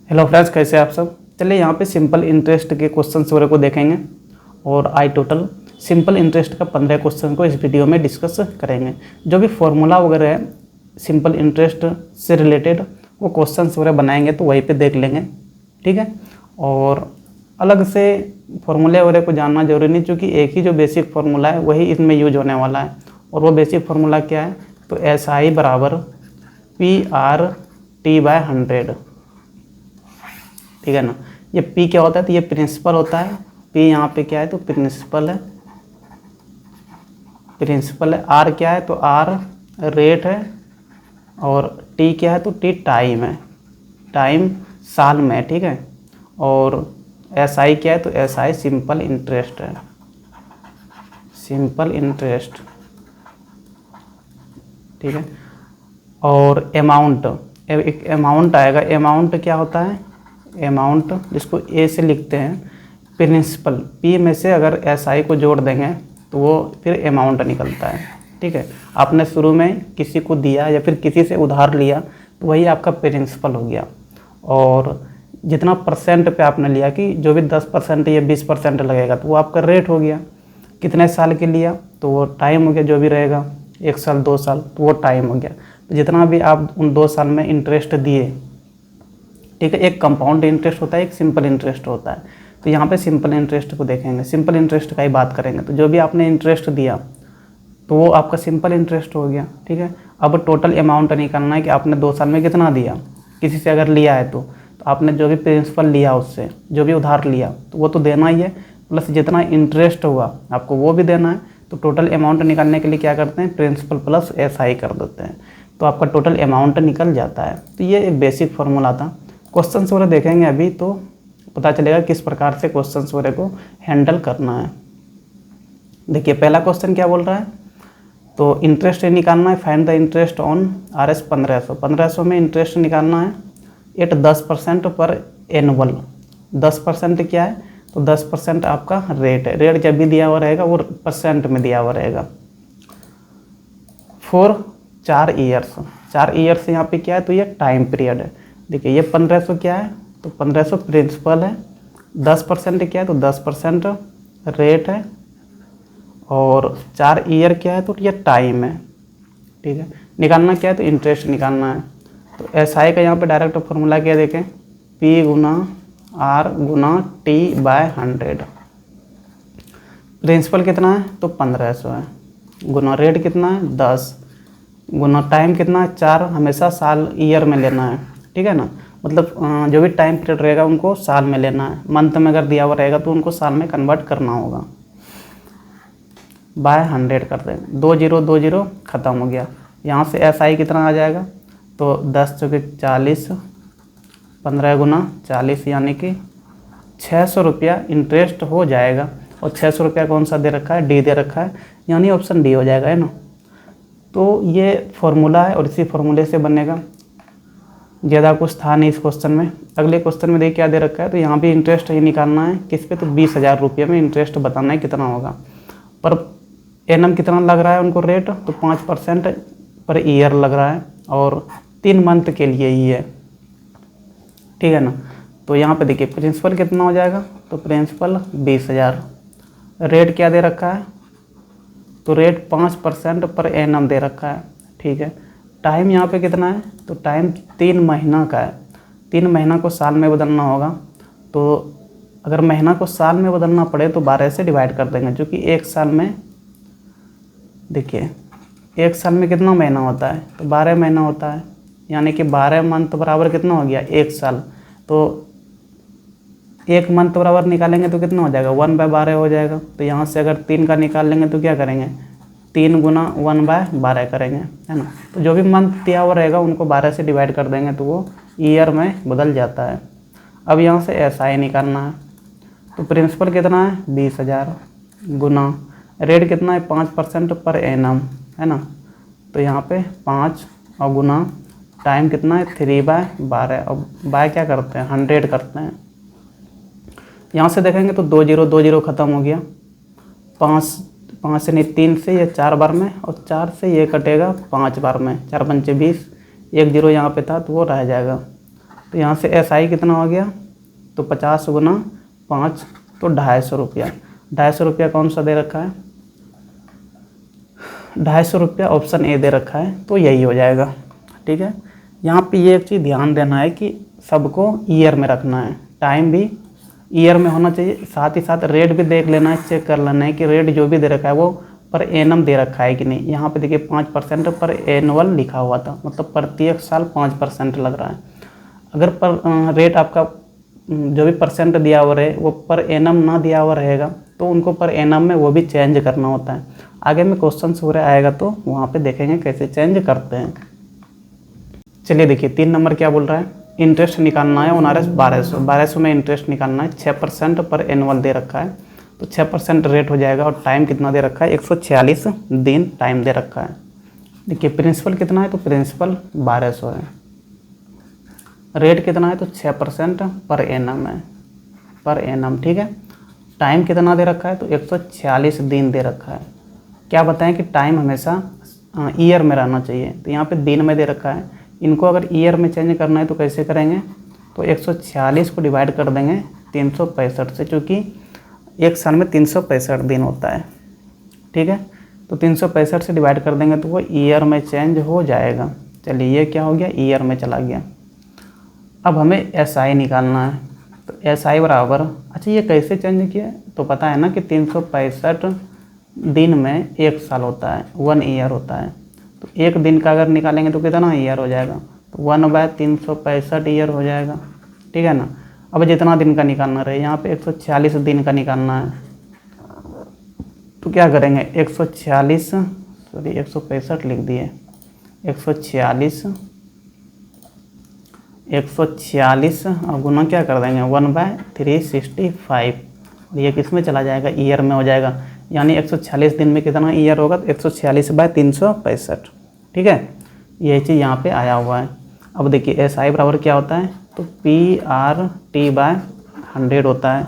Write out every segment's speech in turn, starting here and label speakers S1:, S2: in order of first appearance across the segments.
S1: Hello friends, कैसे आप सब। चलिए यहाँ पे सिंपल इंटरेस्ट के क्वेश्चंस वगैरह को देखेंगे और आई टोटल सिंपल इंटरेस्ट का 15 क्वेश्चन को इस वीडियो में डिस्कस करेंगे। जो भी फॉर्मूला वगैरह है सिंपल इंटरेस्ट से रिलेटेड वो क्वेश्चंस वगैरह बनाएंगे तो वहीं पे देख लेंगे, ठीक है। और अलग से फॉर्मूले वगैरह को जानना जरूरी नहीं, क्योंकि एक ही जो बेसिक फार्मूला है वही इसमें यूज होने वाला है। और वो बेसिक फार्मूला क्या है, तो SI बराबर PR/T/100, ठीक है ना। ये P क्या होता है, तो ये प्रिंसिपल होता है। P यहाँ पे क्या है, तो प्रिंसिपल है, R क्या है, तो R रेट है, और T क्या है, तो T टाइम है, टाइम साल में है, ठीक है। और SI क्या है, तो SI सिंपल इंटरेस्ट है, सिंपल इंटरेस्ट, ठीक है। और अमाउंट, एक अमाउंट आएगा। अमाउंट क्या होता है, अमाउंट जिसको A से लिखते हैं, प्रिंसिपल P में से अगर SI को जोड़ देंगे तो वो फिर अमाउंट निकलता है, ठीक है। आपने शुरू में किसी को दिया या फिर किसी से उधार लिया तो वही आपका प्रिंसिपल हो गया। और जितना परसेंट पे आपने लिया, कि जो भी 10% या 20% लगेगा तो वो आपका रेट हो गया। कितने साल के लिया तो वो टाइम हो गया, जो भी रहेगा 1 साल 2 साल तो वो टाइम हो गया। तो जितना भी आप उन 2 साल में इंटरेस्ट दिए, ठीक है। एक कंपाउंड इंटरेस्ट होता है, एक सिंपल इंटरेस्ट होता है। तो यहाँ पे सिंपल इंटरेस्ट को देखेंगे, सिंपल इंटरेस्ट का ही बात करेंगे। तो जो भी आपने इंटरेस्ट दिया तो वो आपका सिंपल इंटरेस्ट हो गया, ठीक है। अब टोटल अमाउंट निकालना है कि आपने 2 साल में कितना दिया। किसी से अगर लिया है तो आपने जो भी प्रिंसिपल लिया, उससे जो भी उधार लिया तो वो तो देना ही है, प्लस जितना इंटरेस्ट हुआ आपको वो भी देना है। तो टोटल अमाउंट निकालने के लिए क्या करते हैं, प्रिंसिपल प्लस SI कर देते हैं, तो आपका टोटल अमाउंट निकल जाता है। तो ये एक बेसिक फार्मूला था। क्वेश्चंस वगैरह देखेंगे अभी तो पता चलेगा किस प्रकार से क्वेश्चंस वगैरह को हैंडल करना है। देखिए पहला क्वेश्चन क्या बोल रहा है, तो इंटरेस्ट निकालना है, find the interest on RS 1500 में इंटरेस्ट निकालना है एट 10% पर एनुअल। 10% क्या है, तो 10% आपका रेट है। रेट जब भी दिया हुआ रहेगा वो परसेंट में दिया हुआ रहेगा। फॉर 4 ईयर्स, 4 ईयर्स यहाँ पे क्या है, तो ये टाइम पीरियड है। देखिए ये 1500 क्या है, तो 1500 प्रिंसिपल है, 10% क्या है, तो 10% रेट है, और 4 ईयर क्या है, तो ये टाइम है, ठीक है। निकालना क्या है, तो इंटरेस्ट निकालना है। तो SI का यहाँ पे डायरेक्ट फॉर्मूला क्या देखें, P गुना R गुना T/100। प्रिंसिपल कितना है, तो 1500 है, गुना रेट कितना है 10, गुना टाइम कितना है 4, हमेशा साल ईयर में लेना है, ठीक है ना। मतलब जो भी टाइम पीरियड रहेगा उनको साल में लेना है। मंथ में अगर दिया हुआ रहेगा तो उनको साल में कन्वर्ट करना होगा। /100 कर देंगे, 2 0 2 0 ख़त्म हो गया। यहाँ से SI कितना आ जाएगा, तो 10 चौके 40, 15 गुना 40 यानी कि 600 रुपया इंटरेस्ट हो जाएगा। और 600 रुपया कौन सा दे रखा है, D दे रखा है, यानी ऑप्शन D हो जाएगा, है ना। तो ये फार्मूला है और इसी फार्मूले से बनेगा। ज़्यादा कुछ था नहीं इस क्वेश्चन में। अगले क्वेश्चन में देखिए क्या दे रखा है, तो यहाँ भी इंटरेस्ट ही निकालना है किस पे, तो 20,000 रुपये में इंटरेस्ट बताना है कितना होगा। पर एनम कितना लग रहा है उनको रेट, तो 5% पर ईयर लग रहा है, और 3 मंथ के लिए ही है, ठीक है ना। तो यहाँ पे देखिए प्रिंसिपल कितना हो जाएगा, तो प्रिंसिपल 20,000। रेट क्या दे रखा है, तो रेट 5% पर एनम दे रखा है, ठीक है। टाइम यहाँ पे कितना है, तो टाइम 3 महीना का है। 3 महीना को साल में बदलना होगा, तो अगर महीना को साल में बदलना पड़े तो 12 से डिवाइड कर देंगे, जो कि 1 साल में, देखिए 1 साल में कितना महीना होता है, तो 12 महीना होता है, यानी कि 12 मंथ बराबर कितना हो गया, 1 साल। तो 1 मंथ बराबर निकालेंगे तो कितना हो जाएगा, 1/12 हो जाएगा। तो यहाँ से अगर 3 का निकाल लेंगे तो क्या करेंगे, 3 गुना 1/12 करेंगे, है ना। तो जो भी मंथ दिया हुआ रहेगा उनको 12 से डिवाइड कर देंगे तो वो ईयर में बदल जाता है। अब यहाँ से SI निकालना है, तो प्रिंसिपल कितना है 20,000, गुना रेट कितना है 5% पर एनम, है ना। तो यहाँ पे 5 और गुना टाइम कितना है 3/12, और बाय क्या करते हैं 100 करते हैं। यहाँ से देखेंगे तो 2 0 2 0 ख़त्म हो गया। 5 से नहीं, 3 से ये 4 बार में, और 4 से ये कटेगा 5 बार में, 4 पंचे 20, 1 0 यहाँ पे था तो वो रह जाएगा। तो यहाँ से SI कितना हो गया, तो 50 गुना 5 तो 250 रुपया। 250 रुपया कौन सा दे रखा है, 250 रुपया ऑप्शन ए दे रखा है, तो यही हो जाएगा। ठीक है, यहाँ पे ये एक चीज़ ध्यान देना है कि सबको ईयर में रखना है, टाइम भी ईयर में होना चाहिए, साथ ही साथ रेट भी देख लेना है, चेक कर लेना है कि रेट जो भी दे रखा है वो पर एनम दे रखा है कि नहीं। यहाँ पे देखिए 5% पर एनुअल लिखा हुआ था, मतलब प्रत्येक साल 5% लग रहा है। अगर पर रेट आपका जो भी परसेंट दिया हुआ रहे वो पर एनम ना दिया हुआ रहेगा तो उनको पर एनम में वो भी चेंज करना होता है। आगे में क्वेश्चन पूरे आएगा तो वहाँ पे देखेंगे कैसे चेंज करते हैं। चलिए देखिए 3 नंबर क्या बोल रहा है, इंटरेस्ट निकालना है ONRS 1200 में इंटरेस्ट निकालना है, 6% पर एनुअल दे रखा है, तो 6% रेट हो जाएगा। और टाइम कितना दे रखा है, 146 दिन टाइम दे रखा है। देखिए प्रिंसिपल कितना है, तो प्रिंसिपल 1200 है, रेट कितना है, तो 6% पर एनम है, पर एनम। ठीक है, टाइम कितना दे रखा है, तो 146 दिन दे रखा है। क्या बताएं कि टाइम हमेशा ईयर में रहना चाहिए, तो यहाँ पे दिन में दे रखा है। इनको अगर ईयर में चेंज करना है तो कैसे करेंगे, तो 146 को डिवाइड कर देंगे 365 से, क्योंकि एक साल में 365 दिन होता है। ठीक है, तो 365 से डिवाइड कर देंगे तो वो ईयर में चेंज हो जाएगा। चलिए ये क्या हो गया, ईयर में चला गया। अब हमें SI निकालना है, तो SI बराबर, अच्छा ये कैसे चेंज किया, तो पता है ना कि 365 दिन में एक साल होता है, 1 ईयर होता है। तो एक दिन का अगर निकालेंगे तो कितना ईयर हो जाएगा, तो 1/365 ईयर हो जाएगा। ठीक है ना। अब जितना दिन का निकालना रहे, यहाँ पे 146 दिन का निकालना है, तो क्या करेंगे 165 लिख दिए, 146 और गुना क्या कर देंगे 1/365, और ये किस में चला जाएगा, ईयर में हो जाएगा। यानी 146 दिन में कितना ईयर होगा, तो 146/365। ठीक है, ये चीज़ यहाँ पे आया हुआ है। अब देखिए SI बराबर क्या होता है, तो PRT/100 होता है।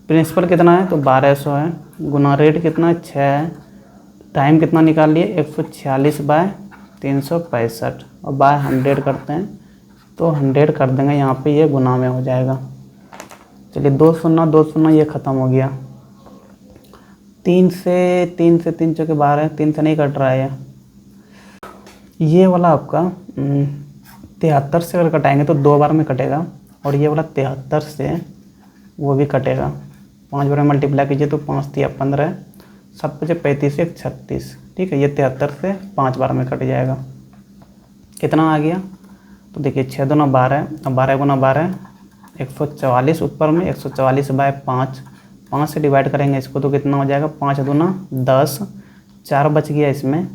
S1: प्रिंसिपल कितना है, तो 1200 है, गुना रेट कितना है 6, टाइम कितना निकाल लिए 146/365 और बाय 100 करते हैं तो 100 कर देंगे, यहाँ पे ये गुना में हो जाएगा। चलिए 2 शून्य ये ख़त्म हो गया। 3 से 3 चौके 12, 3 से नहीं कट रहा है ये वाला आपका 73 से अगर कटाएंगे तो 2 बार में कटेगा, और ये वाला 73 से वो भी कटेगा। 5 बार में मल्टीप्लाई कीजिए तो 5 तिया 15, 7 बचे 35 1 36। ठीक है, ये 73 से 5 बार में कट जाएगा। कितना आ गया, तो देखिए 6 दूना 12, 12 गुना 12 144, ऊपर में 144/5, 5 से डिवाइड करेंगे इसको तो कितना हो जाएगा, 5 दूना 10, 4 बच गया इसमें,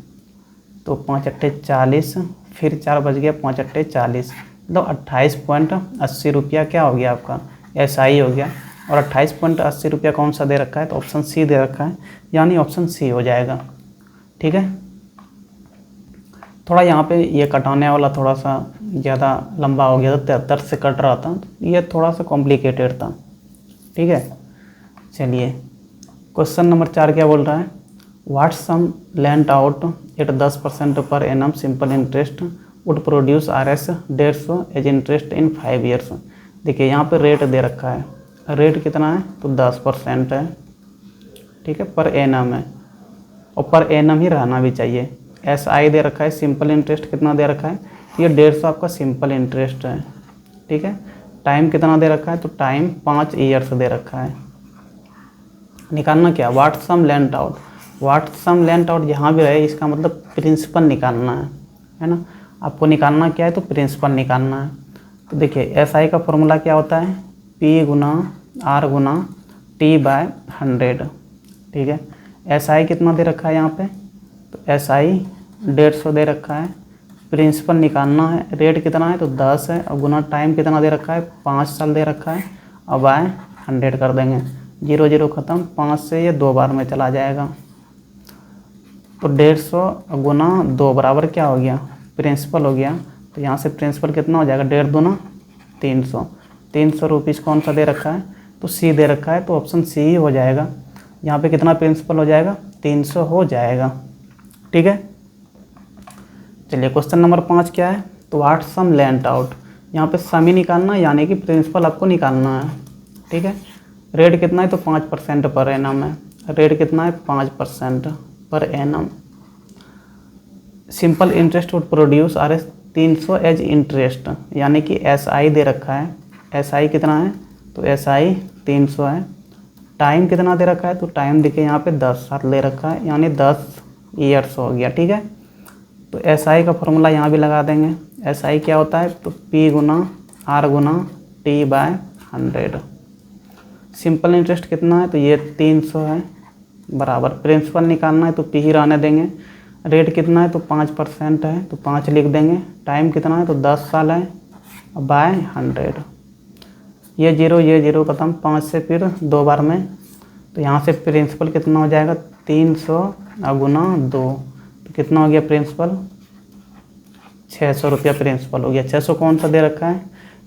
S1: तो 5 अट्ठे 40, फिर 4 बच गया, 5 अट्ठे 40, मतलब 28.80 रुपया क्या हो गया आपका, SI हो गया। और 28.80 रुपया कौन सा दे रखा है, तो ऑप्शन सी दे रखा है, यानी ऑप्शन सी हो जाएगा। ठीक है, थोड़ा यहाँ पे ये कटाने वाला थोड़ा सा ज़्यादा लंबा हो गया था, 73 से कट रहा था, ये थोड़ा सा कॉम्प्लिकेटेड था। ठीक है, चलिए क्वेश्चन नंबर 4 क्या बोल रहा है, what sum lent out at 10% per annum simple interest would produce RS 150 as interest in 5 years. देखिए यहाँ पे रेट दे रखा है, रेट कितना है, तो 10% है। ठीक है, पर एनम है, और पर एनम ही रहना भी चाहिए। SI दे रखा है, सिंपल इंटरेस्ट कितना दे रखा है, ये 150 आपका सिंपल इंटरेस्ट है। ठीक है, टाइम कितना दे रखा है, तो टाइम 5 ईयर्स दे रखा है। निकालना क्या, what sum lent out, what sum lent out जहाँ भी रहे इसका मतलब प्रिंसिपल निकालना है ना। आपको निकालना क्या है, तो प्रिंसिपल निकालना है। तो देखिए SI का फॉर्मूला क्या होता है, P गुना R गुना T/100। ठीक है, SI कितना दे रखा है यहाँ पे, तो SI 150 दे रखा है, प्रिंसिपल निकालना है, रेट कितना है, तो 10 है, और गुना टाइम कितना दे रखा है, 5 साल दे रखा है, और बाय 100 कर देंगे, 0 0 ख़त्म, 5 से ये 2 बार में चला जाएगा, तो 150 गुना 2 बराबर क्या हो गया, प्रिंसिपल हो गया। तो यहाँ से प्रिंसिपल कितना हो जाएगा, 1.5 दूना 300, 300 रुपीज़ कौन सा दे रखा है, तो सी दे रखा है, तो ऑप्शन सी ही हो जाएगा। यहाँ पे कितना प्रिंसिपल हो जाएगा, 300 हो जाएगा। ठीक है, चलिए क्वेश्चन नंबर 5 क्या है, तो व्हाट सम लेंट आउट, यहाँ पे सम ही निकालना है, यानी कि प्रिंसिपल आपको निकालना है। ठीक है, रेट कितना है तो 5% पर एनम है। रेट कितना है 5% per annum. Simple interest would produce RS 300 as interest, यानी कि SI दे रखा है। SI कितना है तो SI 300 है। टाइम कितना दे रखा है तो टाइम देखिए यहाँ पे 10 साल दे रखा है, यानी 10 ईयर्स हो गया। ठीक है, तो SI का फॉर्मूला यहाँ भी लगा देंगे। SI क्या होता है तो P गुना R गुना T/100। सिंपल इंटरेस्ट कितना है तो ये 300 है, बराबर प्रिंसिपल निकालना है तो P ही रहने देंगे। रेट कितना है तो 5% है तो 5 लिख देंगे। टाइम कितना है तो 10 साल है, बाय 100। ये जीरो खत्म, 5 से फिर 2 बार में, तो यहाँ से प्रिंसिपल कितना हो जाएगा 300 गुना 2, तो कितना हो गया प्रिंसिपल 600 रुपया प्रिंसिपल हो गया। 600 कौन सा दे रखा है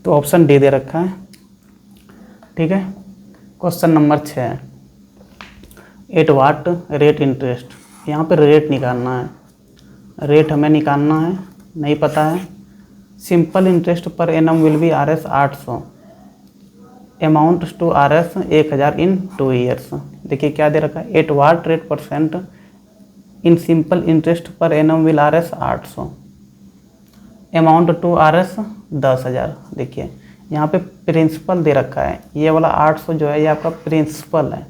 S1: तो ऑप्शन डी दे रखा है। ठीक है, question number 6, eight what rate interest. यहाँ पे रेट निकालना है, रेट हमें निकालना है, नहीं पता है। Simple interest per annum will be RS 800, amount to RS 1000 in 2 years. देखिए क्या दे रखा है, at what rate percent in simple interest per annum will RS 800, amount to RS 10,000। देखिए यहाँ पे प्रिंसिपल दे रखा है, ये वाला 800 जो है ये आपका प्रिंसिपल है।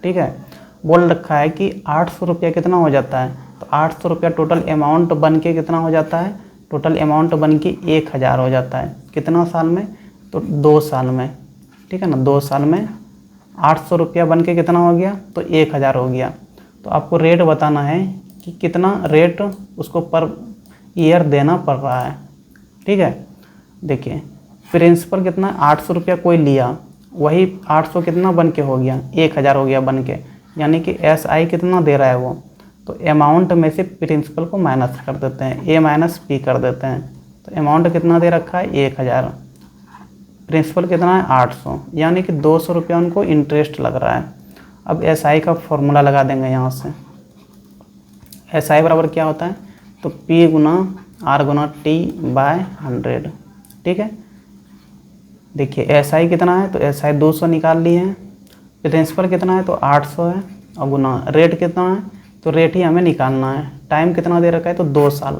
S1: ठीक है, बोल रखा है कि 800 रुपया कितना हो जाता है तो 800 रुपया टोटल अमाउंट बन के कितना हो जाता है, टोटल अमाउंट बन के 1000 हो जाता है। कितना साल में तो 2 साल में। ठीक है ना, 2 साल में 800 रुपया बन के कितना हो गया तो 1000 हो गया। तो आपको रेट बताना है कि कितना रेट उसको पर ईयर देना पड़ रहा है। ठीक है, देखिए प्रिंसिपल कितना 800 रुपया कोई लिया, वही 800 कितना बन के हो गया 1000 हो गया बन के, यानी कि SI कितना दे रहा है वो, तो अमाउंट में से प्रिंसिपल को माइनस कर देते हैं, A माइनस P कर देते हैं। तो अमाउंट कितना दे रखा है 1000, प्रिंसिपल कितना है 800, यानी कि 200 रुपया उनको इंटरेस्ट लग रहा है। अब SI का फॉर्मूला लगा देंगे यहाँ से। SI बराबर क्या होता है तो P गुना R गुना T/100। ठीक है, देखिए SI कितना है तो SI 200 निकाल लिए हैं, प्रिंसिपल कितना है तो 800 है, और गुना रेट कितना है तो रेट ही हमें निकालना है। टाइम कितना दे रखा है तो 2 साल,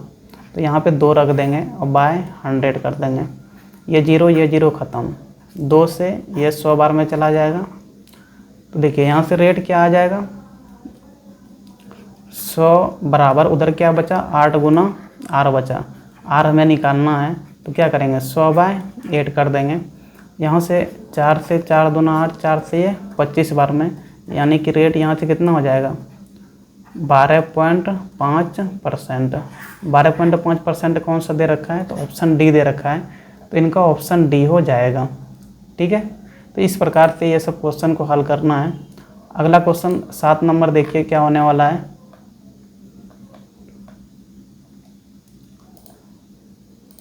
S1: तो यहाँ पे 2 रख देंगे और बाय 100 कर देंगे। ये जीरो ख़त्म, 2 से ये 100 बार में चला जाएगा। तो देखिए यहाँ से रेट क्या आ जाएगा 100 बराबर उधर क्या बचा 8 गुना R बचा, R हमें निकालना है तो क्या करेंगे 100/8 कर देंगे। यहाँ से 4 से 4 दूना 8, 4 से ये 25 बार में, यानी कि रेट यहाँ से कितना हो जाएगा 12.5%। 12.5% कौन सा दे रखा है तो ऑप्शन डी दे रखा है, तो इनका ऑप्शन डी हो जाएगा। ठीक है, तो इस प्रकार से ये सब क्वेश्चन को हल करना है। अगला क्वेश्चन 7 नंबर देखिए क्या होने वाला है।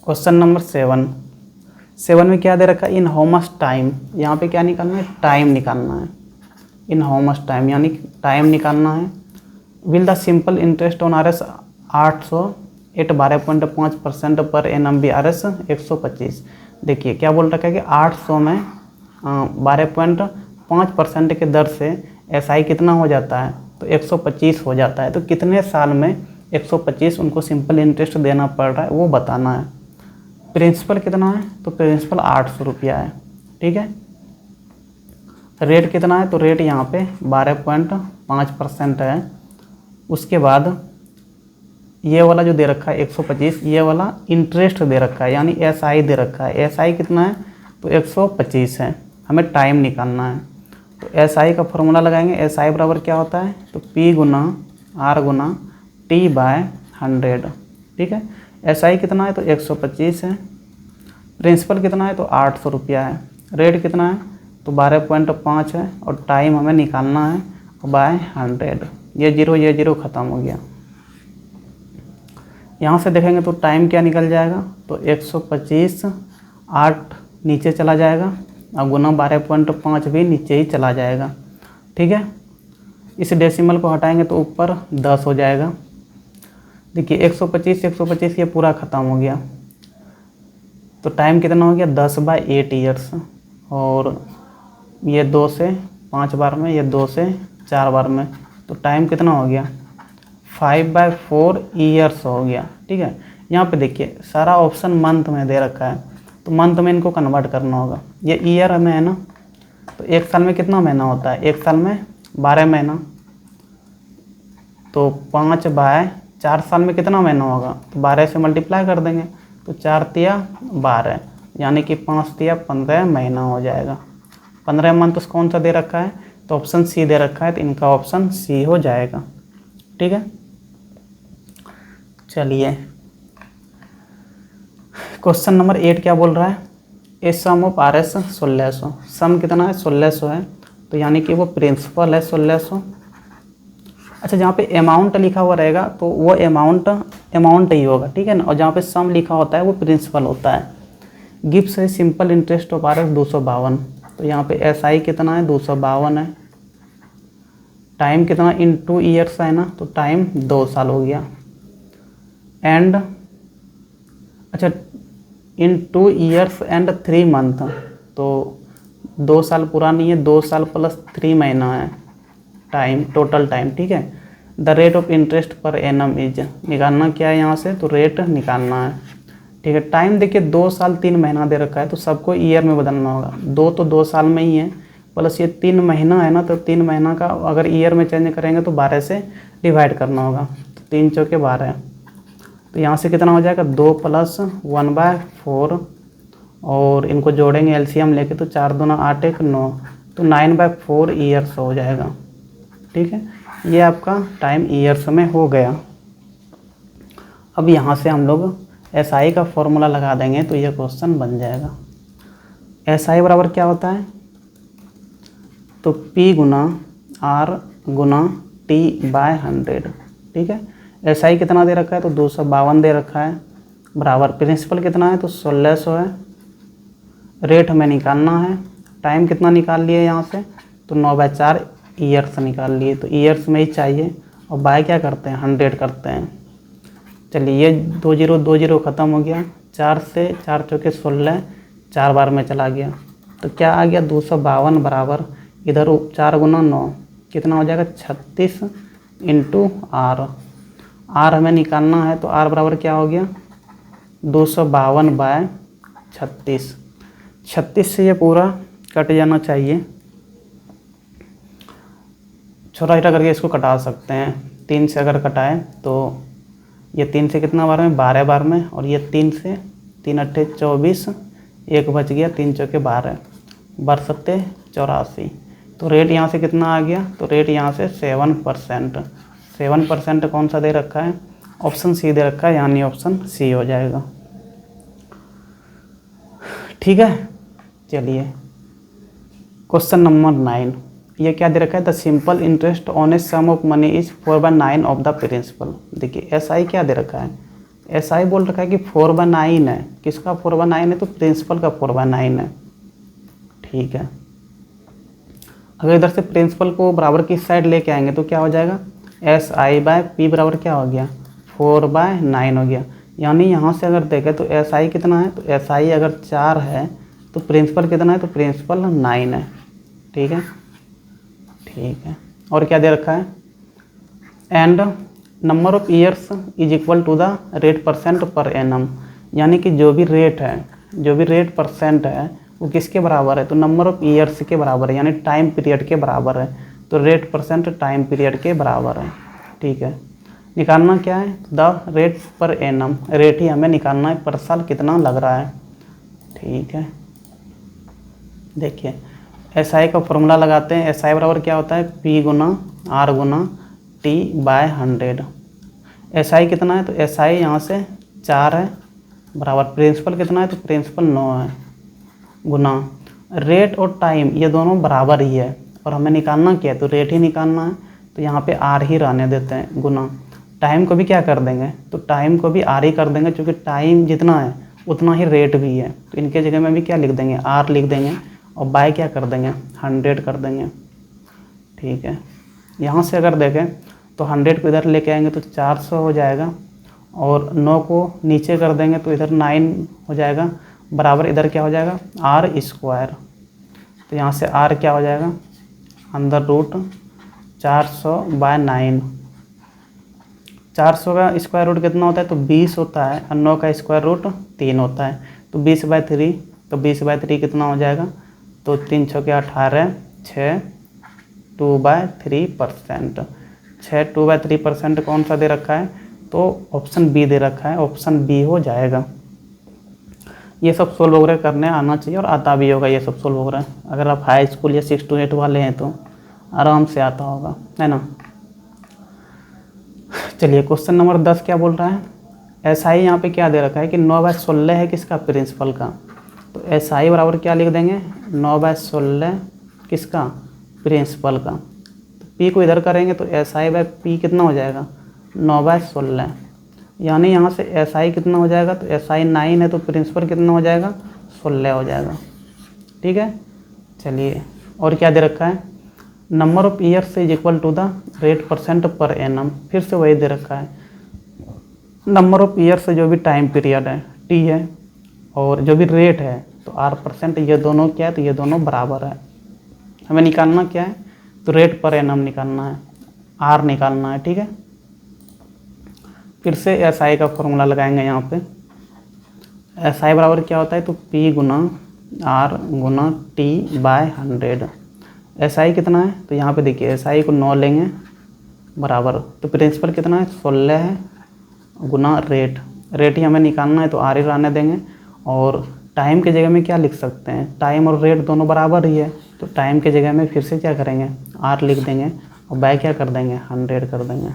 S1: क्वेश्चन नंबर 7 में क्या दे रखा है इन हाउ मच टाइम। यहाँ पे क्या निकालना है टाइम निकालना है, इन हाउ मच टाइम यानी टाइम निकालना है। Will the simple interest on RS 800 at 12.5% per annum B RS 125। देखिए क्या बोल रखा है कि 800 में 12.5% के दर से SI कितना हो जाता है तो 125 हो जाता है। तो कितने साल में 125 उनको सिंपल इंटरेस्ट देना पड़ रहा है वो बताना है। प्रिंसिपल कितना है तो प्रिंसिपल 800 रुपया है। ठीक है, रेट कितना है तो रेट यहाँ पे 12.5% है। उसके बाद ये वाला जो दे रखा है 125, ये वाला इंटरेस्ट दे रखा है यानी SI दे रखा है। SI कितना है तो 125 है, हमें टाइम निकालना है। तो SI का फॉर्मूला लगाएंगे। SI बराबर क्या होता है तो P गुना R गुना T/100। ठीक है, SI कितना है तो 125 है, प्रिंसिपल कितना है तो 800 रुपया है, रेट कितना है तो 12.5 है, और टाइम हमें निकालना है बाय 100। ये जीरो ख़त्म हो गया। यहाँ से देखेंगे तो टाइम क्या निकल जाएगा तो 125, 8 नीचे चला जाएगा और गुना 12.5 भी नीचे ही चला जाएगा। ठीक है, इस डेसिमल को हटाएंगे तो ऊपर 10 हो जाएगा। देखिए 125 ये पूरा ख़त्म हो गया। तो टाइम कितना हो गया 10/8 ईयर्स। और ये 2 से 5 बार में, ये 2 से 4 बार में, तो टाइम कितना हो गया 5/4 ईयर्स हो गया। ठीक है, यहाँ पे देखिए सारा ऑप्शन मंथ में दे रखा है, तो मंथ में इनको कन्वर्ट करना होगा। ये ईयर में है ना, तो एक साल में कितना महीना होता है, एक साल में 12 महीना, तो 5/4 साल में कितना महीना होगा, तो 12 से मल्टीप्लाई कर देंगे, तो 4 तिया 12, यानी कि 5 तिया 15 महीना हो जाएगा। 15 मंथ कौन सा दे रखा है, तो ऑप्शन सी दे रखा है, तो इनका ऑप्शन सी हो जाएगा। ठीक है, चलिए क्वेश्चन नंबर 8 क्या बोल रहा है, a sum of R S 1600। सम कितना है 1600 है, तो यानी कि वो प्रिंसिपल है 1600। अच्छा, जहाँ पे अमाउंट लिखा हुआ रहेगा तो वो अमाउंट ही होगा, ठीक है ना, और जहाँ पे सम लिखा होता है वो प्रिंसिपल होता है। गिव्स है simple interest of R S 252, तो यहाँ पे एस आई कितना है 252 है। टाइम कितना इन 2 ईयर्स है ना, तो टाइम 2 साल हो गया। एंड अच्छा, इन 2 ईयर्स एंड 3 मंथ, तो 2 साल पूरा नहीं है, 2 साल प्लस 3 महीना है टाइम, टोटल टाइम। ठीक है, the rate of interest per annum is, निकालना क्या है यहाँ से, तो रेट निकालना है। ठीक है, टाइम देखिए 2 साल 3 महीना दे रखा है, तो सबको ईयर में बदलना होगा। 2 तो 2 साल में ही है, प्लस ये 3 महीना है ना, तो 3 महीना का अगर ईयर में चेंज करेंगे तो 12 से डिवाइड करना होगा, तो 3 चौके 12, तो यहाँ से कितना हो जाएगा 2 + 1/4, और इनको जोड़ेंगे एलसीएम लेके, तो 4 दूना 8 1 9, तो 9/4 ईयर्स हो जाएगा। ठीक है, ये आपका टाइम ईयर्स में हो गया। अब यहाँ से हम लोग एसआई का फॉर्मूला लगा देंगे, तो ये क्वेश्चन बन जाएगा। एसआई बराबर क्या होता है, तो P गुना R गुना T/100। ठीक है, एसआई कितना दे रखा है, तो 252 दे रखा है, बराबर प्रिंसिपल कितना है, तो 1600 है। रेट हमें निकालना है, टाइम कितना निकाल लिए यहाँ से, तो 9/4 ईयर्स निकाल लिए, तो ईयर्स में ही चाहिए, और बाय क्या करते हैं 100 करते हैं। चलिए ये 2 0 2 0 ख़त्म हो गया, 4 से 4 चौके 16, 4 बार में चला गया, तो क्या आ गया 252 बराबर, इधर 4 गुना 9 कितना हो जाएगा 36 × R। R हमें निकालना है, तो R बराबर क्या हो गया 252/36। 36 से ये पूरा कट जाना चाहिए, छोटा छोटा करके इसको कटा सकते हैं। 3 से अगर कटाए तो ये 3 से कितना बार में 12 बार में, और ये 3 से 3 8 24, 1 बच गया, 3 चौके 12, बर सत्ते 84। तो रेट यहाँ से कितना आ गया, तो रेट यहाँ से 7%। 7% कौन सा दे रखा है, ऑप्शन सी दे रखा है, यानी ऑप्शन सी हो जाएगा। ठीक है, चलिए क्वेश्चन नंबर 9, ये क्या दे रखा है, the simple interest on a sum of money is 4/9 of the principal. देखिए एसआई क्या दे रखा है, एसआई बोल रखा है कि 4/9 है, किसका 4/9 है, तो प्रिंसिपल का 4/9 है। ठीक है, अगर इधर से प्रिंसिपल को बराबर की साइड लेके आएंगे तो क्या हो जाएगा, SI/P बराबर क्या हो गया 4/9 हो गया। यानी यहाँ से अगर देखें तो SI कितना है, तो SI अगर 4 है तो प्रिंसिपल कितना है, तो प्रिंसिपल 9 है। ठीक है, ठीक है, और क्या दे रखा है, and number of years is equal to the rate % per annum. यानी कि जो भी रेट है, जो भी रेट % है वो किसके बराबर है, तो नंबर ऑफ ईयर्स के बराबर है, यानी टाइम पीरियड के बराबर है, तो रेट % टाइम पीरियड के बराबर है। ठीक है, निकालना क्या है, the rate per annum, rate ही हमें निकालना है, पर साल कितना लग रहा है। ठीक है, देखिए SI का फॉर्मूला लगाते हैं, SI बराबर क्या होता है, P गुना R गुना T/100। SI कितना है, तो SI यहाँ से 4 है, बराबर प्रिंसिपल कितना है, तो प्रिंसिपल 9 है, गुना रेट और टाइम ये दोनों बराबर ही है, और हमें निकालना क्या है, तो रेट ही निकालना है, तो यहाँ पे R ही रहने देते हैं, गुना टाइम को भी क्या कर देंगे, तो टाइम को भी R ही कर देंगे, क्योंकि टाइम जितना है उतना ही रेट भी है, तो इनके जगह में भी क्या लिख देंगे, R लिख देंगे, और बाय क्या कर देंगे 100 कर देंगे। ठीक है, यहाँ से अगर देखें तो 100 को इधर लेके आएंगे तो 400 हो जाएगा, और 9 को नीचे कर देंगे तो इधर 9 हो जाएगा, बराबर इधर क्या हो जाएगा आर स्क्वायर। तो यहाँ से आर क्या हो जाएगा अंदर रूट 400/9। 400 का स्क्वायर रूट कितना होता है तो 20 होता है, और 9 का स्क्वायर रूट 3 होता है। तो 20/3, तो 20/3 कितना हो जाएगा तो 3 छक्के 18, 6 2/3%। 6 2/3% कौन सा दे रखा है तो ऑप्शन बी दे रखा है, ऑप्शन बी हो जाएगा। ये सब सोल्व वगैरह करने आना चाहिए और आता भी होगा ये सब सोल्व वगैरह। अगर आप हाई स्कूल या 6 to 8 वाले हैं तो आराम से आता होगा, है ना। चलिए क्वेश्चन नंबर 10 क्या बोल रहा है, एसआई यहाँ पे क्या दे रखा है कि 9/16 है किसका प्रिंसिपल का। तो एसआई बराबर क्या लिख देंगे 9/16 किसका प्रिंसिपल का। तो पी को इधर करेंगे तो SI/P कितना हो जाएगा 9/16, यानी यहाँ से SI कितना हो जाएगा तो SI 9 है तो प्रिंसिपल कितना हो जाएगा 16 हो जाएगा। ठीक है, चलिए और क्या दे रखा है number of years is equal to the rate % per annum. फिर से वही दे रखा है, नंबर ऑफ ईयर्स जो भी टाइम पीरियड है T है, और जो भी रेट है तो R%, ये दोनों क्या है तो ये दोनों बराबर है। हमें निकालना क्या है तो रेट पर एनम निकालना है, R निकालना है। ठीक है, फिर से SI का फॉर्मूला लगाएंगे यहाँ पे। SI बराबर क्या होता है तो P गुना R गुना T/100। SI कितना है तो यहाँ पे देखिए SI को 9 लेंगे बराबर, तो प्रिंसिपल कितना है 16 है गुना रेट ही हमें निकालना है तो R ही रहने देंगे। और टाइम की जगह में क्या लिख सकते हैं, टाइम और रेट दोनों बराबर ही है, तो टाइम की जगह में फिर से क्या करेंगे R लिख देंगे और बाय क्या कर देंगे 100 कर देंगे।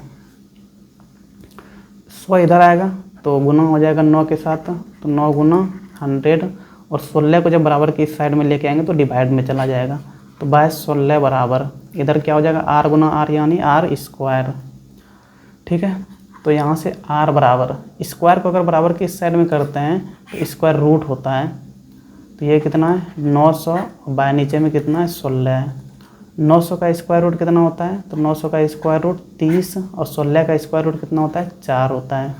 S1: 100 इधर आएगा तो गुना हो जाएगा 9 के साथ, तो 9 गुना 100, और 16 को जब बराबर की इस साइड में लेके आएंगे तो डिवाइड में चला जाएगा, तो 16 बराबर इधर क्या हो जाएगा R गुना R यानी R स्क्वायर। ठीक है, तो यहाँ से R बराबर स्क्वायर को अगर बराबर की इस साइड में करते हैं तो स्क्वायर रूट होता है, तो ये कितना है 900, बाय नीचे में कितना है 16 है। 900 का स्क्वायर रूट कितना होता है तो 900 का स्क्वायर रूट 30, और 16 का स्क्वायर रूट कितना होता है 4 होता है।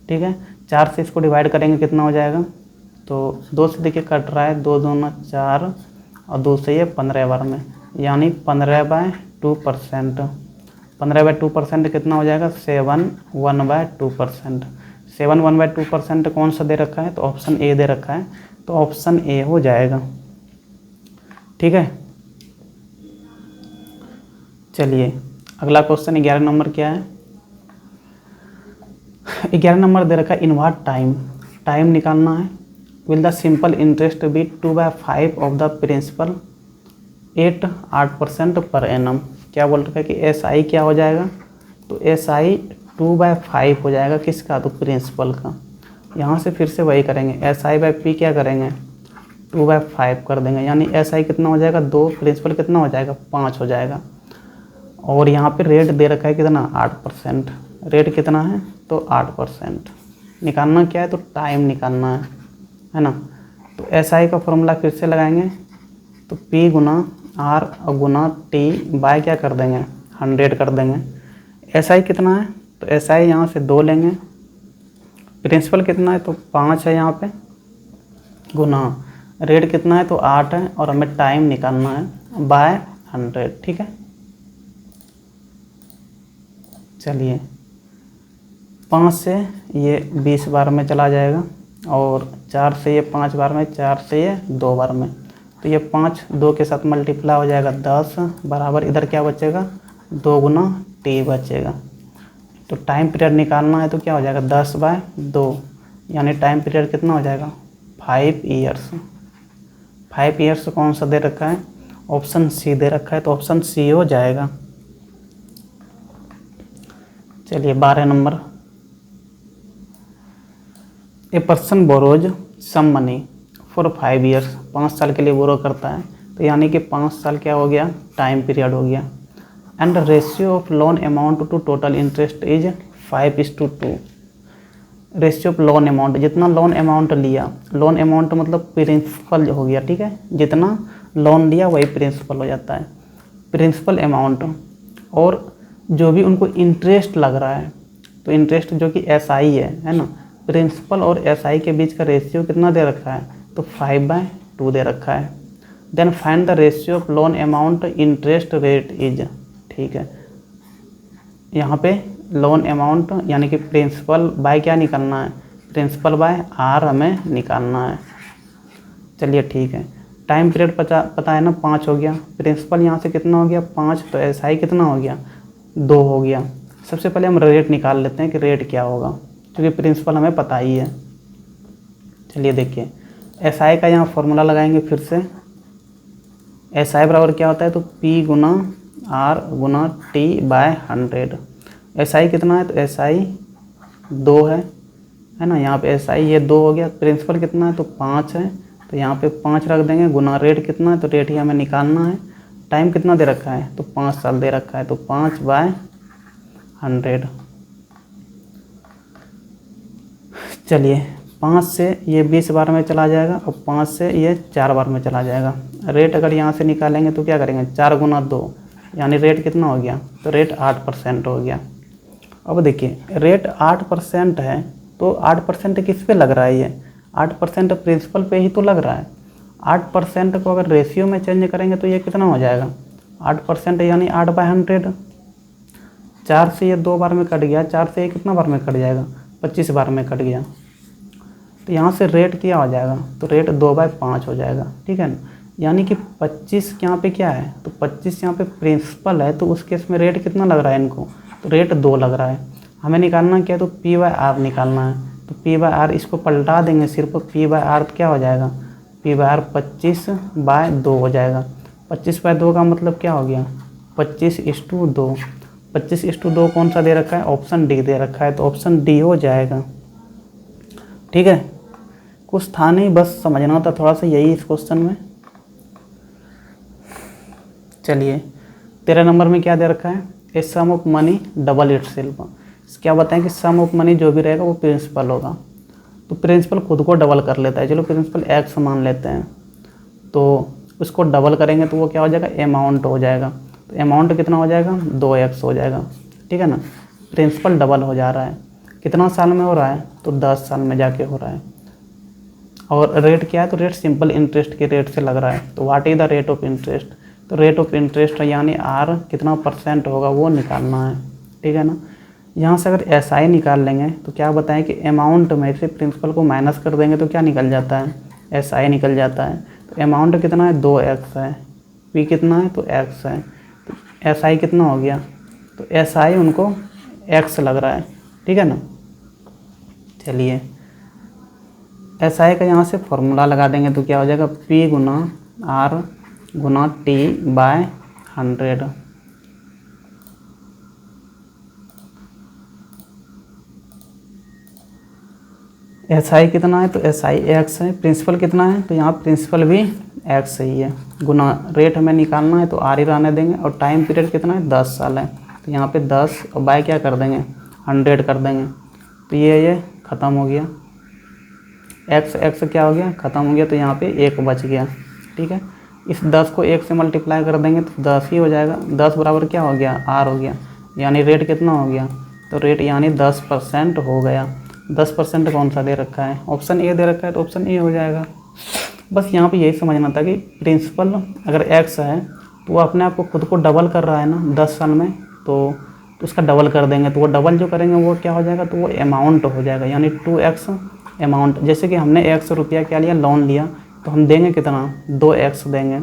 S1: ठीक है, 4 से इसको डिवाइड करेंगे कितना हो जाएगा तो 2 से देखिए कट रहा है, 2 दूना 4 और 2 से ये 15 बार में, यानी 15/2%। 15/2% कितना हो जाएगा 7 1/2%। 7 1/2% कौन सा दे रखा है तो ऑप्शन ए दे रखा है, तो ऑप्शन ए हो जाएगा। ठीक है, चलिए अगला क्वेश्चन 11 नंबर क्या है। 11 नंबर दे रखा है इन व्हाट टाइम निकालना है। Will the simple interest be 2/5 of the principal 8% per annum. क्या बोल रखा है कि SI क्या हो जाएगा तो SI 2/5 हो जाएगा किसका तो प्रिंसिपल का। यहाँ से फिर से वही करेंगे SI/P क्या करेंगे 2/5 कर देंगे, यानी SI कितना हो जाएगा 2, प्रिंसिपल कितना हो जाएगा 5 हो जाएगा। और यहाँ पे रेट दे रखा है कितना 8%, रेट कितना है तो 8%। निकालना क्या है तो टाइम निकालना है ना। तो SI का फॉर्मूला फिर से लगाएंगे, तो P गुना R और गुना T बाय क्या कर देंगे 100 कर देंगे। SI कितना है तो SI यहाँ से 2 लेंगे, प्रिंसिपल कितना है तो 5 है यहाँ पे, गुना रेट कितना है तो 8 है, और हमें टाइम निकालना है बाय 100। ठीक है, चलिए 5 से ये 20 बार में चला जाएगा, और 4 से ये 5 बार में, 4 से ये 2 बार में, तो ये 5 2 के साथ मल्टीप्लाई हो जाएगा 10 बराबर इधर क्या बचेगा 2 गुना T बचेगा। तो टाइम पीरियड निकालना है तो क्या हो जाएगा 10/2, यानी टाइम पीरियड कितना हो जाएगा 5 ईयर्स। 5 ईयर्स कौन सा दे रखा है ऑप्शन सी दे रखा है, तो ऑप्शन सी हो जाएगा। चलिए 12 number, a person borrows some money for 5 years, 5 साल के लिए बोरो करता है, तो यानी कि 5 साल क्या हो गया टाइम पीरियड हो गया। And ratio of loan amount to total interest is 5:2। Ratio of loan amount, जितना लोन अमाउंट लिया, लोन अमाउंट मतलब प्रिंसिपल हो गया। ठीक है, जितना लोन लिया वही प्रिंसिपल हो जाता है, प्रिंसिपल अमाउंट। और जो भी उनको इंटरेस्ट लग रहा है, तो इंटरेस्ट जो कि SI है ना, प्रिंसिपल और एसआई के बीच का रेशियो कितना दे रखा है, तो 5/2 दे रखा है। Then find the ratio of loan amount interest rate is, ठीक है, यहाँ पे लोन अमाउंट यानी कि प्रिंसिपल बाय क्या निकालना है, प्रिंसिपल बाय आर हमें निकालना है। चलिए ठीक है, टाइम पीरियड पता है ना, 5 हो गया, प्रिंसिपल यहाँ से कितना हो गया 5, तो एसआई कितना हो गया 2 हो गया। सबसे पहले हम रेट निकाल लेते हैं कि रेट क्या होगा, क्योंकि प्रिंसिपल हमें पता ही है। चलिए देखिए, एसआई का यहाँ फॉर्मूला लगाएंगे फिर से। एसआई बराबर क्या होता है, तो P गुना R गुना T/100। एसआई कितना है, तो एसआई 2 है ना, यहाँ पे एसआई ये 2 हो गया। प्रिंसिपल कितना है, तो 5 है, तो यहाँ पे 5 रख देंगे, गुना रेट कितना है, तो रेट ही हमें निकालना है। टाइम कितना दे रखा है, तो 5 साल दे रखा है, तो 5/100। चलिए 5 से ये 20 बार में चला जाएगा और 5 से ये 4 बार में चला जाएगा। रेट अगर यहाँ से निकालेंगे तो क्या करेंगे, 4 गुना 2 यानी रेट कितना हो गया, तो रेट 8% हो गया। अब देखिए रेट 8% है, तो 8% किस पे लग रहा है, ये 8% प्रिंसिपल पे ही तो लग रहा है। 8% को अगर रेशियो में चेंज करेंगे तो ये कितना हो जाएगा, 8% यानी 8/100। 4 से ये 2 बार में कट गया, 4 से ये कितना बार में कट जाएगा, 25 बार में कट गया। तो यहाँ से रेट क्या हो जाएगा, तो रेट 2/5 हो जाएगा, ठीक है ना। यानी कि 25 यहाँ पे क्या है, तो 25 यहाँ पे प्रिंसिपल है, तो उस केस में रेट कितना लग रहा है इनको, तो रेट 2 लग रहा है। हमें निकालना क्या है, तो P/R निकालना है। तो P/R इसको पलटा देंगे सिर्फ, P/R क्या हो जाएगा, P/R 25/2 हो जाएगा। 25/2 का मतलब क्या हो गया, 25:2। 25:2 कौन सा दे रखा है, ऑप्शन डी दे रखा है, तो ऑप्शन डी हो जाएगा। ठीक है, कुछ था नहीं, बस समझना था थोड़ा सा यही इस क्वेश्चन में। चलिए 13 नंबर में क्या दे रखा है, a sum of money double itself. क्या बताएं कि सम ऑफ मनी जो भी रहेगा वो प्रिंसिपल होगा, तो प्रिंसिपल खुद को डबल कर लेता है। चलो प्रिंसिपल एक्स मान लेते हैं, तो उसको डबल करेंगे तो वो क्या हो जाएगा, अमाउंट हो जाएगा। तो अमाउंट कितना हो जाएगा, 2x हो जाएगा, ठीक है ना। प्रिंसिपल डबल हो जा रहा है, कितना साल में हो रहा है, तो 10 साल में जाके हो रहा है। और रेट क्या है, तो रेट सिंपल इंटरेस्ट के रेट से लग रहा है। तो what is the rate of interest, तो रेट ऑफ इंटरेस्ट यानी आर कितना % होगा वो निकालना है, ठीक है ना। यहाँ से अगर एसआई निकाल लेंगे तो क्या बताएं कि अमाउंट में से प्रिंसिपल को माइनस कर देंगे तो क्या निकल जाता है, एसआई निकल जाता है। तो अमाउंट कितना है, 2x है, पी कितना है, तो x है, तो एसआई कितना हो गया, तो एसआई उनको x लग रहा है, ठीक है ना। चलिए एसआई का यहाँ से फॉर्मूला लगा देंगे तो क्या हो जाएगा, P गुना R गुना T/100। एसआई कितना है, तो एसआई x है, प्रिंसिपल कितना है, तो यहाँ प्रिंसिपल भी x ही है, गुना रेट हमें निकालना है तो R ही रहने देंगे। और टाइम पीरियड कितना है, 10 साल है, तो यहाँ पे 10 और बाय क्या कर देंगे, 100 कर देंगे, तो ये ख़त्म हो गया। x क्या हो गया, ख़त्म हो गया, तो यहाँ पे 1 बच गया, ठीक है। इस 10 को 1 से मल्टीप्लाई कर देंगे तो 10 ही हो जाएगा। 10 बराबर क्या हो गया, R हो गया, यानी रेट कितना हो गया, तो रेट यानी 10% हो गया। 10% कौन सा दे रखा है, ऑप्शन ए दे रखा है, तो ऑप्शन ए हो जाएगा। बस यहाँ पे यही समझना था कि प्रिंसिपल अगर x है तो वो अपने आप को खुद को डबल कर रहा है ना 10 साल में, तो उसका डबल कर देंगे, तो वो डबल जो करेंगे वो क्या हो जाएगा, तो वो अमाउंट हो जाएगा, यानी 2x अमाउंट। जैसे कि हमने 100 रुपया क्या लिया, लोन लिया, तो हम देंगे कितना, 2x देंगे,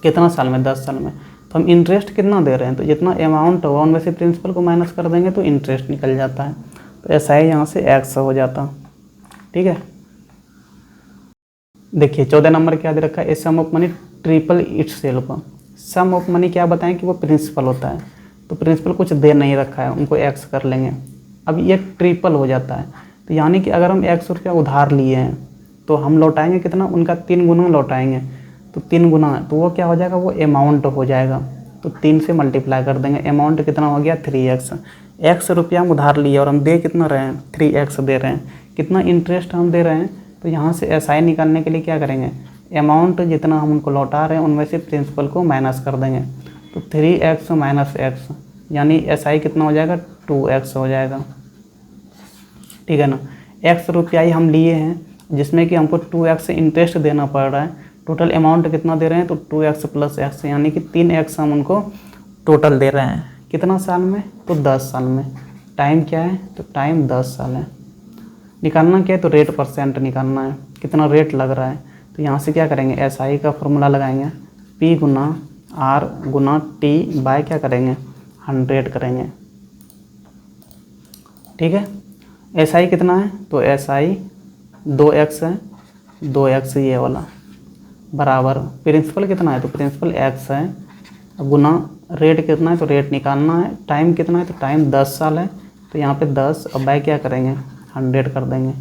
S1: कितना साल में, 10 साल में। तो हम इंटरेस्ट कितना दे रहे हैं, तो जितना अमाउंट होगा उनमें से प्रिंसिपल को माइनस कर देंगे तो इंटरेस्ट निकल जाता है। तो ऐसा ही यहाँ से x हो जाता, ठीक है। देखिए 14 नंबर क्या दे रखा है, a sum of money triple itself. Sum of money क्या बताएं कि वो प्रिंसिपल होता है, तो प्रिंसिपल कुछ दे नहीं रखा है, उनको x कर लेंगे। अब ये ट्रिपल हो जाता है, तो यानी कि अगर हम 100 रुपया उधार लिए हैं तो हम लौटाएंगे कितना, उनका 3 गुना लौटाएंगे, तो 3 गुना, तो वो क्या हो जाएगा, वो अमाउंट हो जाएगा। तो 3 से मल्टीप्लाई कर देंगे, अमाउंट कितना हो गया, 3x। 100 रुपया हम उधार लिए और हम दे कितना रहे हैं, 3x दे रहे हैं, कितना इंटरेस्ट हम दे रहे हैं। तो यहाँ से एसआई निकालने के लिए क्या करेंगे, अमाउंट जितना हम उनको लौटा रहे हैं उनमें से प्रिंसिपल को माइनस कर देंगे, तो 3x माइनस x यानी एसआई कितना हो जाएगा, 2x हो जाएगा, ठीक है ना। x रुपया ही हम लिए हैं जिसमें कि हमको 2x इंटरेस्ट देना पड़ रहा है। टोटल अमाउंट कितना दे रहे हैं, तो 2x + x यानी कि 3x हम उनको टोटल दे रहे हैं। कितना साल में, तो 10 साल में। टाइम क्या है, तो टाइम 10 साल है। निकालना क्या है, तो रेट परसेंट निकालना है, कितना रेट लग रहा है। तो यहाँ से क्या करेंगे, SI का फॉर्मूला लगाएंगे, P × R × T बाय क्या करेंगे, 100 करेंगे। ठीक है। SI कितना है, तो SI 2x है, 2x ये वाला बराबर प्रिंसिपल कितना है, तो प्रिंसिपल x है, गुना रेट कितना है, तो रेट निकालना है। टाइम कितना है, तो टाइम 10 साल है, तो यहाँ पे 10 और बाय क्या करेंगे, 100 कर देंगे।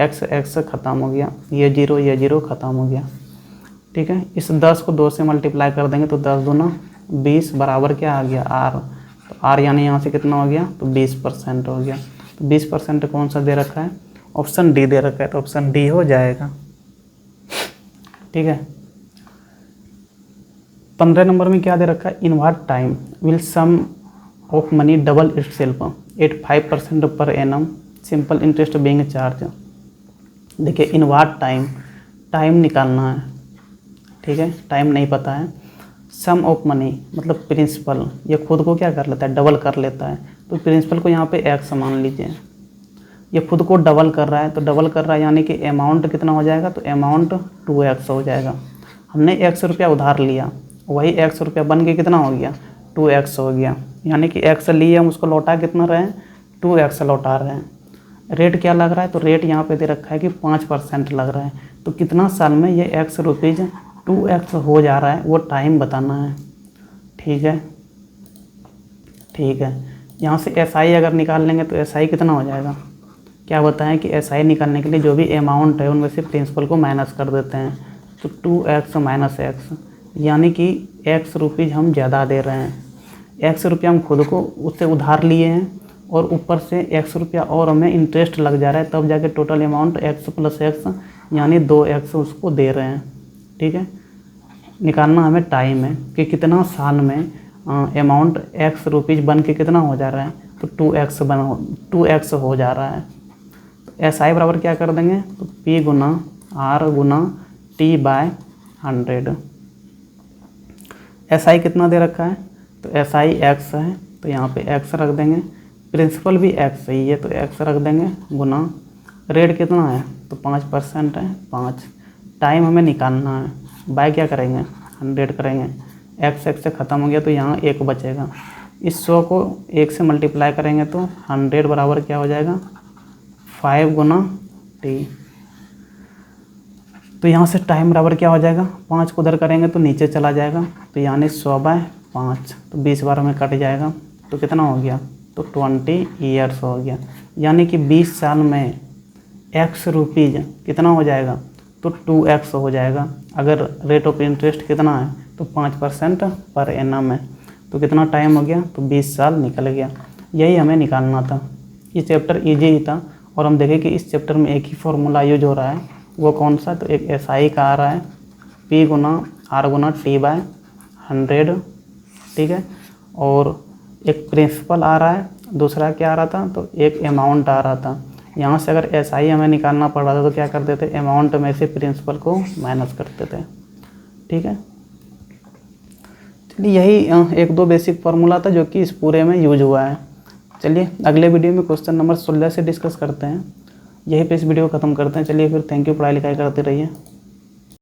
S1: x ख़त्म हो गया, ये 0 ख़त्म हो गया। ठीक है। इस 10 को 2 से मल्टीप्लाई कर देंगे तो 10 दूना 20 बराबर क्या आ गया, r। तो r यानी यहाँ से कितना हो गया, तो 20% हो गया। तो 20% कौन सा दे रखा है, ऑप्शन डी दे रखा है, तो ऑप्शन डी हो जाएगा। ठीक है। 15 नंबर में क्या दे रखा है, in what time will sum of money double itself at 5% per annum simple interest being charge. देखिए इन व्हाट टाइम, टाइम निकालना है। ठीक है, टाइम नहीं पता है। सम ऑफ मनी मतलब प्रिंसिपल, ये खुद को क्या कर लेता है, डबल कर लेता है। तो प्रिंसिपल को यहाँ पे x मान लीजिए, ये खुद को डबल कर रहा है, तो डबल कर रहा है यानी कि अमाउंट कितना हो जाएगा, तो अमाउंट 2x हो जाएगा। हमने x रुपया उधार लिया, वही x रुपया बन के कितना हो गया, 2x हो गया। यानी कि x लिए हम उसको लौटा कितना रहे हैं, 2x लौटा रहे हैं। रेट क्या लग रहा है, तो रेट यहाँ पे दे रखा है कि 5% लग रहा है। तो कितना साल में ये x रुपीज़ 2x हो जा रहा है, वो टाइम बताना है। ठीक है, ठीक है। यहाँ से SI अगर निकाल लेंगे तो SI कितना हो जाएगा, क्या बताएं कि SI निकालने के लिए जो भी अमाउंट है उनमें से प्रिंसिपल को माइनस कर देते हैं। तो 2x - x यानी कि x रुपीज़ हम ज़्यादा दे रहे हैं। x रुपया हम खुद को उससे उधार लिए हैं और ऊपर से x रुपया और हमें इंटरेस्ट लग जा रहा है, तब जाके टोटल अमाउंट x + x यानी 2x उसको दे रहे हैं। ठीक है। निकालना हमें टाइम है कि कितना साल में अमाउंट x रुपीज़ बन के कितना हो जा रहा है, तो 2x हो जा रहा है। तो SI बराबर क्या कर देंगे, तो P × R × T/100। SI कितना दे रखा है, तो SI x है, तो यहाँ पे x रख देंगे। प्रिंसिपल भी x ही है, तो x रख देंगे, गुना रेट कितना है, तो 5% है, 5। टाइम हमें निकालना है, बाय क्या करेंगे, 100 करेंगे। x से ख़त्म हो गया, तो यहाँ 1 बचेगा। इस 100 को 1 से मल्टीप्लाई करेंगे तो 100 बराबर क्या हो जाएगा, 5 × t। तो यहाँ से टाइम बराबर क्या हो जाएगा, 5 को उधर करेंगे तो नीचे चला जाएगा, तो यानी 100/5, तो 20 बार में कट जाएगा, तो कितना हो गया, तो 20 ईयर्स हो गया। यानी कि 20 साल में x रुपीज़ कितना हो जाएगा, तो 2x हो जाएगा। अगर रेट ऑफ इंटरेस्ट कितना है, तो 5% पर एनम है, तो कितना टाइम हो गया, तो 20 साल निकल गया। यही हमें निकालना था। ये चैप्टर ईजी ही था और हम देखें कि इस चैप्टर में एक ही फॉर्मूला यूज हो रहा है, वो कौन सा, तो एक SI का आ रहा है, P × R × T/100। ठीक है। और एक प्रिंसिपल आ रहा है, दूसरा क्या आ रहा था, तो एक अमाउंट आ रहा था। यहाँ से अगर SI हमें निकालना पड़ रहा था तो क्या करते थे, अमाउंट में से प्रिंसिपल को माइनस करते थे। ठीक है। चलिए यही 1-2 बेसिक फार्मूला था जो कि इस पूरे में यूज हुआ है। चलिए अगले वीडियो में क्वेश्चन नंबर 16 से डिस्कस करते हैं। यहीं पे इस वीडियो को ख़त्म करते हैं। चलिए फिर, थैंक यू। पढ़ाई लिखाई करते रहिए।